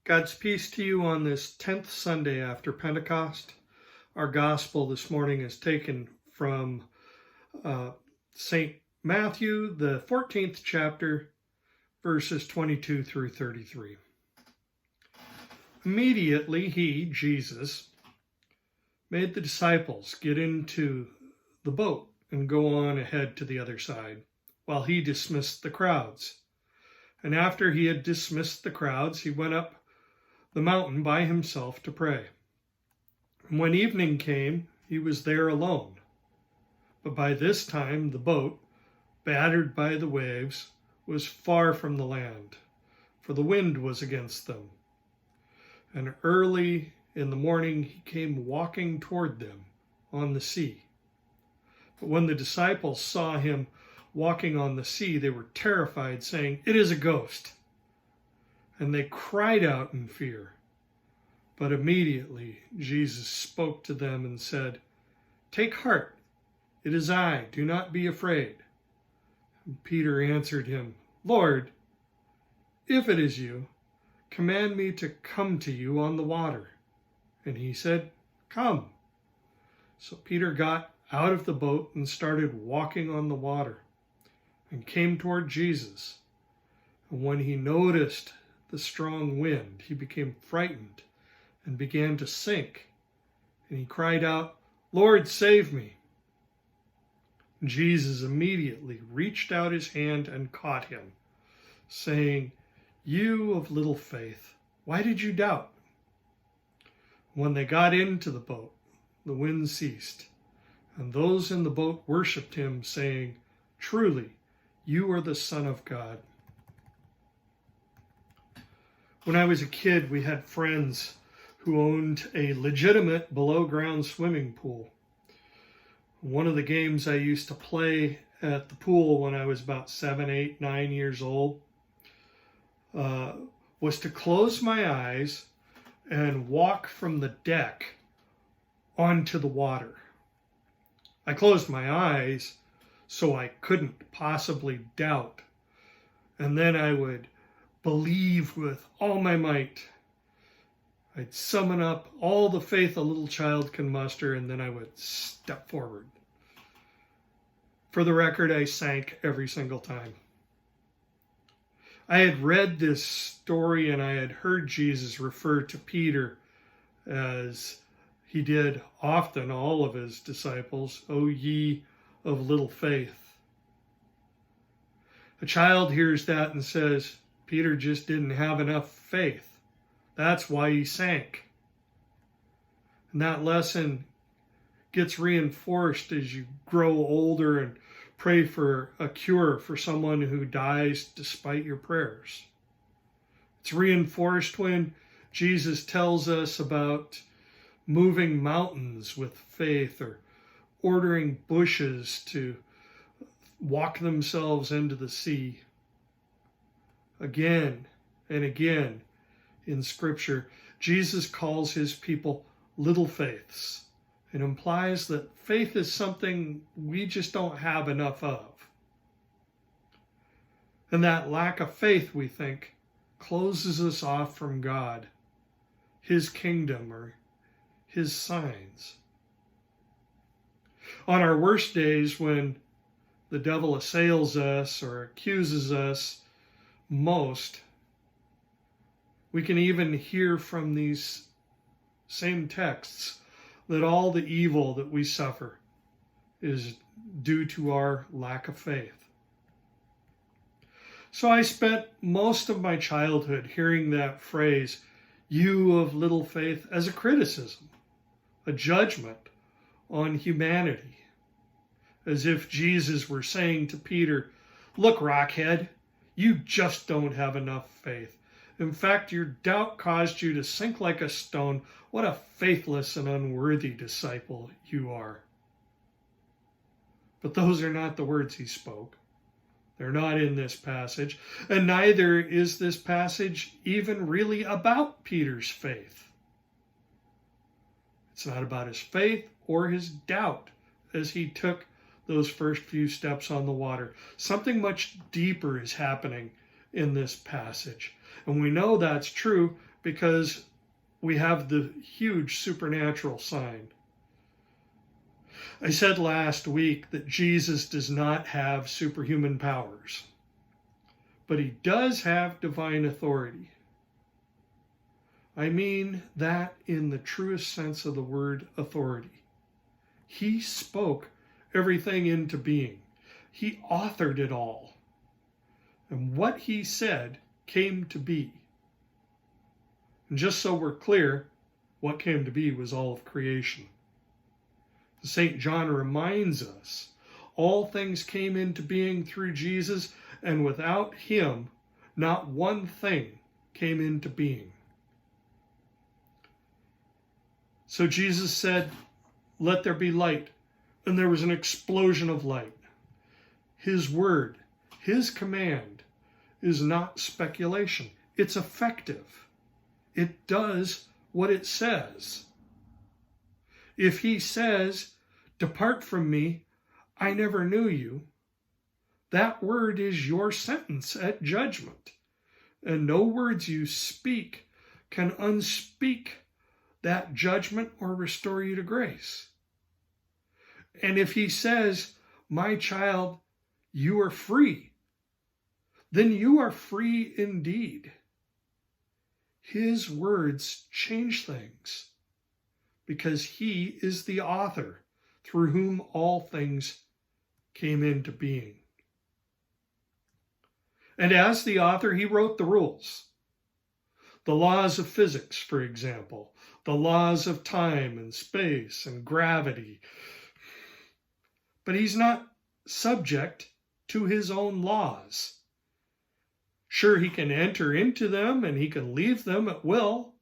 God's peace to you on this 10th Sunday after Pentecost. Our gospel this morning is taken from St. Matthew, the 14th chapter, verses 22 through 33. Immediately he, Jesus, made the disciples get into the boat and go on ahead to the other side, while he dismissed the crowds. And after he had dismissed the crowds, he went up the mountain by himself to pray. And when evening came, he was there alone. But by this time the boat, battered by the waves, was far from the land, for the wind was against them. And early in the morning he came walking toward them on the sea. But when the disciples saw him walking on the sea, they were terrified, saying, "It is a ghost." And they cried out in fear. But immediately Jesus spoke to them and said, "Take heart, it is I, do not be afraid." And Peter answered him, "Lord, if it is you, command me to come to you on the water." And he said, "Come." So Peter got out of the boat and started walking on the water and came toward Jesus. And when he noticed the strong wind, he became frightened and began to sink. And he cried out, "Lord, save me." Jesus immediately reached out his hand and caught him, saying, "You of little faith, why did you doubt?" When they got into the boat, the wind ceased, and those in the boat worshipped him, saying, "Truly, you are the Son of God." When I was a kid, we had friends who owned a legitimate below-ground swimming pool. One of the games I used to play at the pool when I was about 7, 8, 9 years old was to close my eyes and walk from the deck onto the water. I closed my eyes so I couldn't possibly doubt, and then I would believe with all my might. I'd summon up all the faith a little child can muster, and then I would step forward. For the record, I sank every single time. I had read this story and I had heard Jesus refer to Peter, as he did often all of his disciples, "O ye of little faith." A child hears that and says, Peter just didn't have enough faith. That's why he sank. And that lesson gets reinforced as you grow older and pray for a cure for someone who dies despite your prayers. It's reinforced when Jesus tells us about moving mountains with faith, or ordering bushes to walk themselves into the sea. Again and again in Scripture, Jesus calls his people little faiths. It implies that faith is something we just don't have enough of. And that lack of faith, we think, closes us off from God, his kingdom, or his signs. On our worst days, when the devil assails us or accuses us most, we can even hear from these same texts that all the evil that we suffer is due to our lack of faith. So I spent most of my childhood hearing that phrase, "you of little faith," as a criticism, a judgment on humanity, as if Jesus were saying to Peter, "Look, rockhead, you just don't have enough faith. In fact, your doubt caused you to sink like a stone. What a faithless and unworthy disciple you are." But those are not the words he spoke. They're not in this passage, and neither is this passage even really about Peter's faith. It's not about his faith or his doubt as he took those first few steps on the water. Something much deeper is happening in this passage. And we know that's true because we have the huge supernatural sign. I said last week that Jesus does not have superhuman powers, but he does have divine authority. I mean that in the truest sense of the word authority. He spoke everything into being. He authored it all. And what he said came to be. And just so we're clear, what came to be was all of creation. St. John reminds us, all things came into being through Jesus, and without him, not one thing came into being. So Jesus said, "Let there be light," and there was an explosion of light. His word, his command, is not speculation. It's effective. It does what it says. If he says, "Depart from me, I never knew you," that word is your sentence at judgment. And no words you speak can unspeak that judgment or restore you to grace. And if he says, "My child, you are free," then you are free indeed. His words change things because he is the author through whom all things came into being. And as the author, he wrote the rules. The laws of physics, for example, the laws of time and space and gravity. But he's not subject to his own laws. Sure, he can enter into them and he can leave them at will.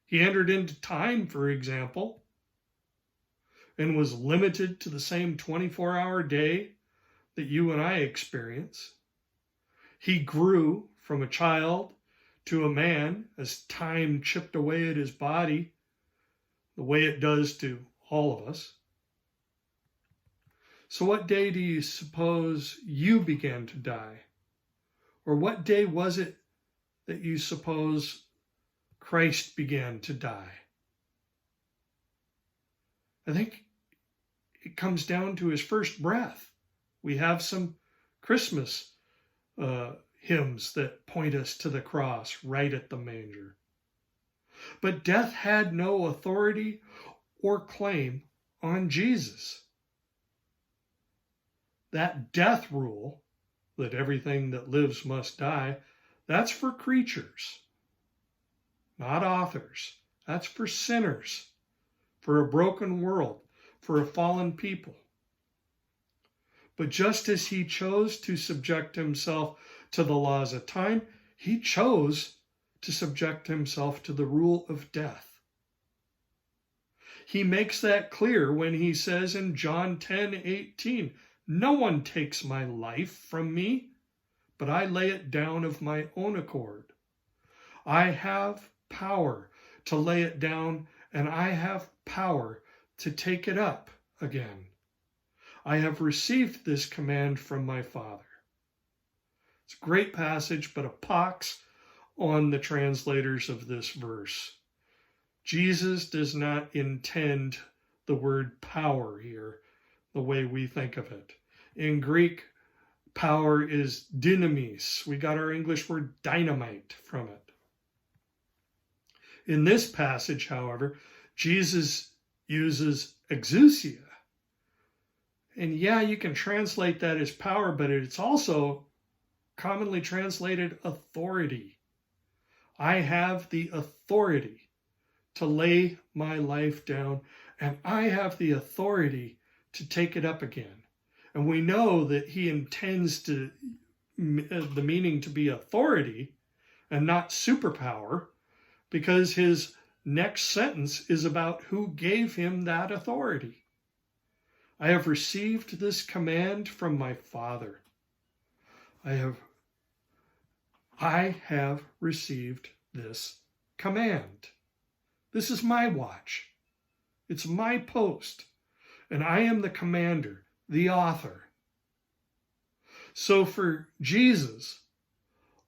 He entered into time, for example, and was limited to the same 24-hour day that you and I experience. He grew from a child to a man as time chipped away at his body, the way it does to all of us. So what day do you suppose you began to die? Or what day was it that you suppose Christ began to die? I think it comes down to his first breath. We have some Christmas hymns that point us to the cross right at the manger. But death had no authority or claim on Jesus. That death rule, that everything that lives must die, that's for creatures, not authors. That's for sinners, for a broken world, for a fallen people. But just as he chose to subject himself to the laws of time, he chose to subject himself to the rule of death. He makes that clear when he says in John 10:18, "No one takes my life from me, but I lay it down of my own accord. I have power to lay it down, and I have power to take it up again. I have received this command from my Father." It's a great passage, but a pox on the translators of this verse. Jesus does not intend the word power here the way we think of it. In Greek, power is dynamis. We got our English word dynamite from it. In this passage, however, Jesus uses exousia. And yeah, you can translate that as power, but it's also commonly translated authority. I have the authority to lay my life down, and I have the authority to take it up again. And we know that he intends the meaning to be authority and not superpower, because his next sentence is about who gave him that authority. I have received this command from my Father. I have received this command. This is my watch. It's my post, and I am the commander, the author. So for Jesus,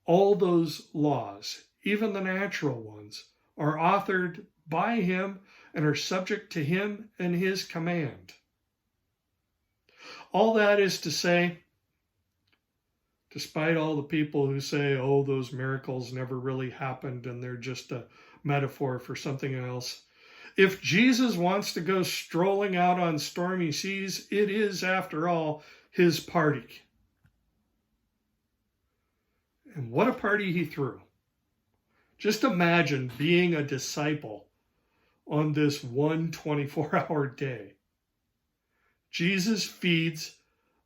All those laws, even the natural ones, are authored by him and are subject to him and his command. All that is to say, despite all the people who say, oh, those miracles never really happened and they're just a metaphor for something else, if Jesus wants to go strolling out on stormy seas, it is, after all, his party. And what a party he threw. Just imagine being a disciple on this one 24-hour day. Jesus feeds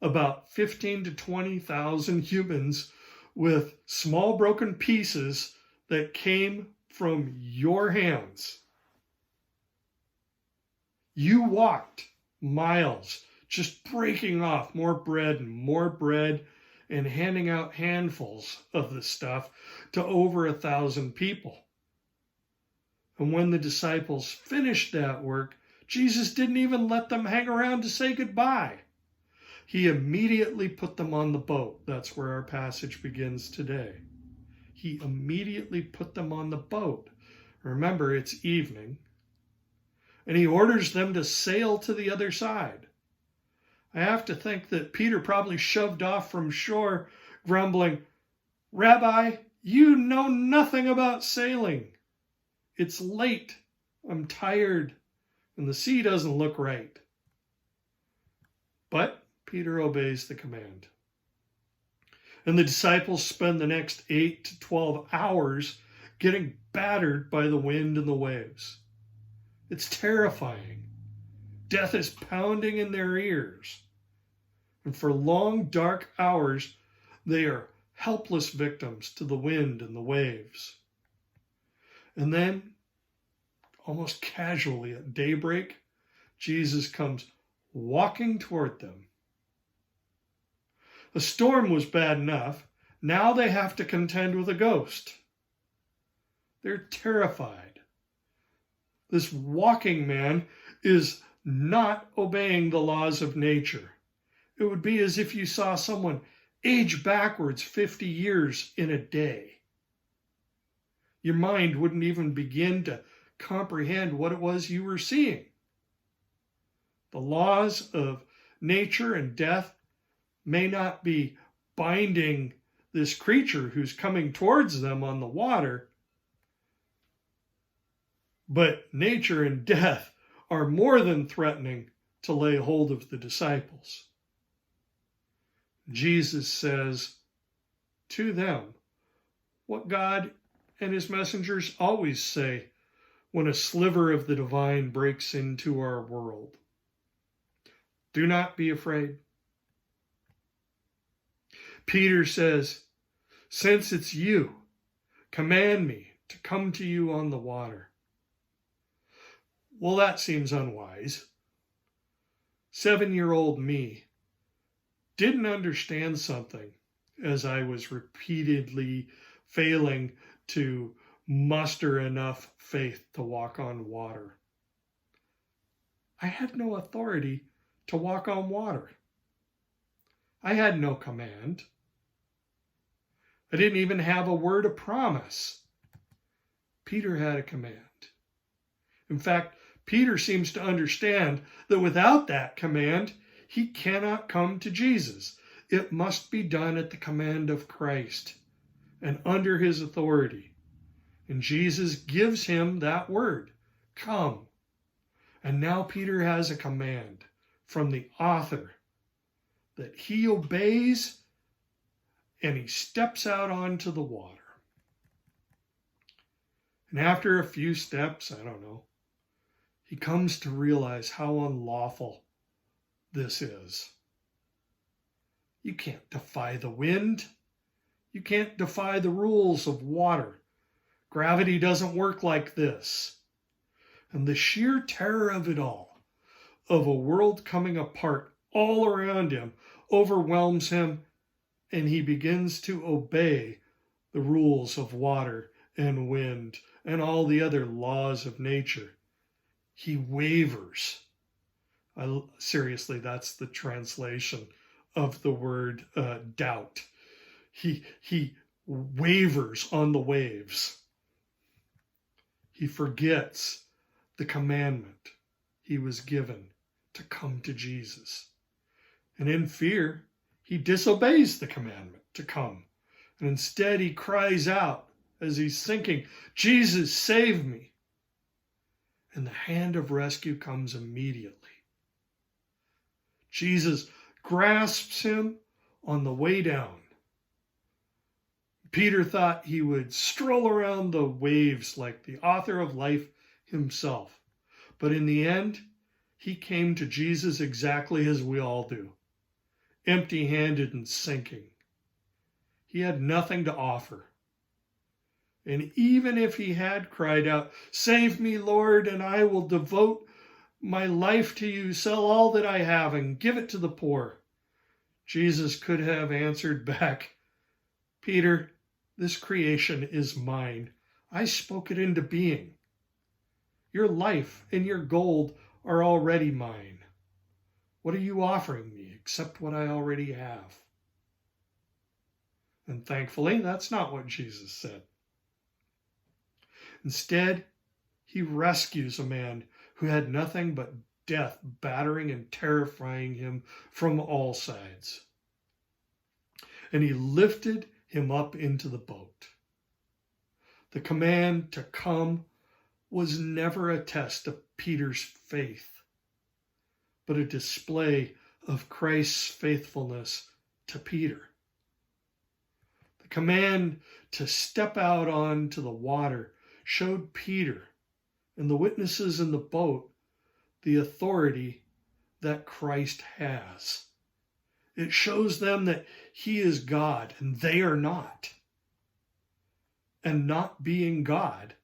about 15 to 20,000 humans with small broken pieces that came from your hands. You walked miles just breaking off more bread and handing out handfuls of the stuff to over 1,000 people. And when the disciples finished that work, Jesus didn't even let them hang around to say goodbye. He immediately put them on the boat. That's where our passage begins today. He immediately put them on the boat. Remember, it's evening. And he orders them to sail to the other side. I have to think that Peter probably shoved off from shore, grumbling, "Rabbi, you know nothing about sailing. It's late, I'm tired, and the sea doesn't look right." But Peter obeys the command. And the disciples spend the next 8 to 12 hours getting battered by the wind and the waves. It's terrifying. Death is pounding in their ears. And for long, dark hours, they are helpless victims to the wind and the waves. And then, almost casually at daybreak, Jesus comes walking toward them. The storm was bad enough. Now they have to contend with a ghost. They're terrified. This walking man is not obeying the laws of nature. It would be as if you saw someone age backwards 50 years in a day. Your mind wouldn't even begin to comprehend what it was you were seeing. The laws of nature and death may not be binding this creature who's coming towards them on the water, but nature and death are more than threatening to lay hold of the disciples. Jesus says to them what God and his messengers always say when a sliver of the divine breaks into our world. Do not be afraid. Peter says, "Since it's you, command me to come to you on the water." Well, that seems unwise. 7-year-old me didn't understand something as I was repeatedly failing to muster enough faith to walk on water. I had no authority to walk on water. I had no command. I didn't even have a word of promise. Peter had a command. In fact, Peter seems to understand that without that command, he cannot come to Jesus. It must be done at the command of Christ and under his authority. And Jesus gives him that word, come. And now Peter has a command from the author that he obeys, and he steps out onto the water. And after a few steps, he comes to realize how unlawful this is. You can't defy the wind. You can't defy the rules of water. Gravity doesn't work like this. And the sheer terror of it all, of a world coming apart all around him, overwhelms him, and he begins to obey the rules of water and wind and all the other laws of nature. He wavers. Seriously, that's the translation of the word doubt. He wavers on the waves. He forgets the commandment he was given to come to Jesus. And in fear, he disobeys the commandment to come. And instead he cries out as he's sinking, "Jesus, save me." And the hand of rescue comes immediately. Jesus grasps him on the way down. Peter thought he would stroll around the waves like the author of life himself. But in the end, he came to Jesus exactly as we all do, empty-handed and sinking. He had nothing to offer. And even if he had cried out, "Save me, Lord, and I will devote my life to you, sell all that I have and give it to the poor," Jesus could have answered back, "Peter, this creation is mine. I spoke it into being. Your life and your gold are already mine. What are you offering me except what I already have?" And thankfully, that's not what Jesus said. Instead, he rescues a man who had nothing but death battering and terrifying him from all sides. And he lifted him up into the boat. The command to come was never a test of Peter's faith, but a display of Christ's faithfulness to Peter. The command to step out onto the water showed Peter and the witnesses in the boat the authority that Christ has. It shows them that he is God and they are not. And not being God,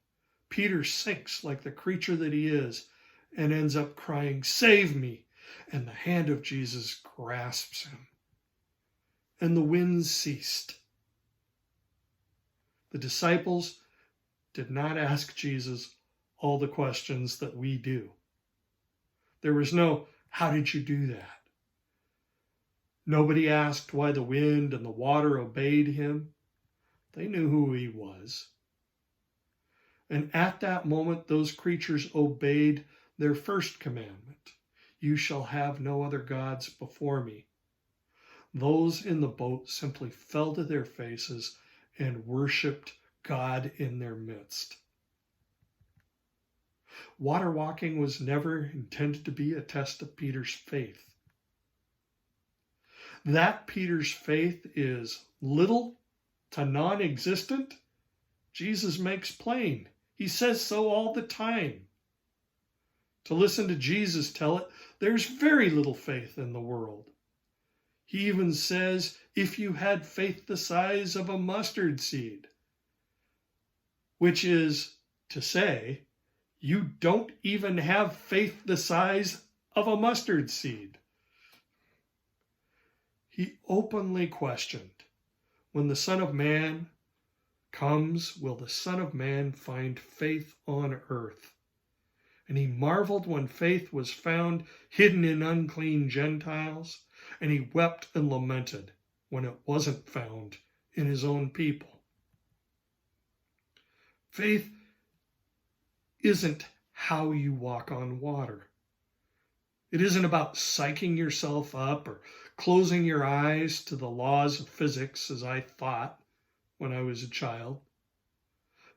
Peter sinks like the creature that he is and ends up crying, "Save me!" And the hand of Jesus grasps him. And the wind ceased. The disciples did not ask Jesus all the questions that we do. There was no, "How did you do that?" Nobody asked why the wind and the water obeyed him. They knew who he was. And at that moment, those creatures obeyed their first commandment. "You shall have no other gods before me." Those in the boat simply fell to their faces and worshiped God in their midst. Water walking was never intended to be a test of Peter's faith. That Peter's faith is little to non-existent, Jesus makes plain. He says so all the time. To listen to Jesus tell it, there's very little faith in the world. He even says, "If you had faith the size of a mustard seed," which is to say, you don't even have faith the size of a mustard seed. He openly questioned, "When the Son of Man comes, will the Son of Man find faith on earth?" And he marveled when faith was found hidden in unclean Gentiles, and he wept and lamented when it wasn't found in his own people. Faith isn't how you walk on water. It isn't about psyching yourself up or closing your eyes to the laws of physics, as I thought when I was a child.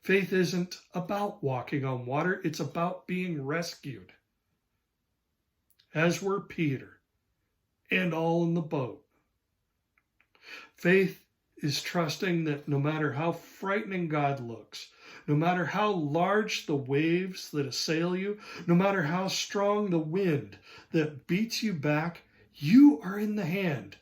Faith isn't about walking on water. It's about being rescued, as were Peter and all in the boat. Faith is trusting that no matter how frightening God looks, no matter how large the waves that assail you, no matter how strong the wind that beats you back, you are in the hand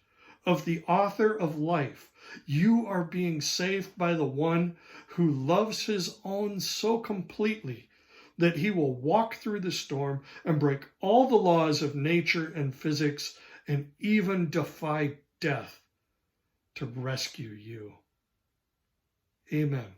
of the author of life. You are being saved by the one who loves his own so completely that he will walk through the storm and break all the laws of nature and physics and even defy death to rescue you. Amen.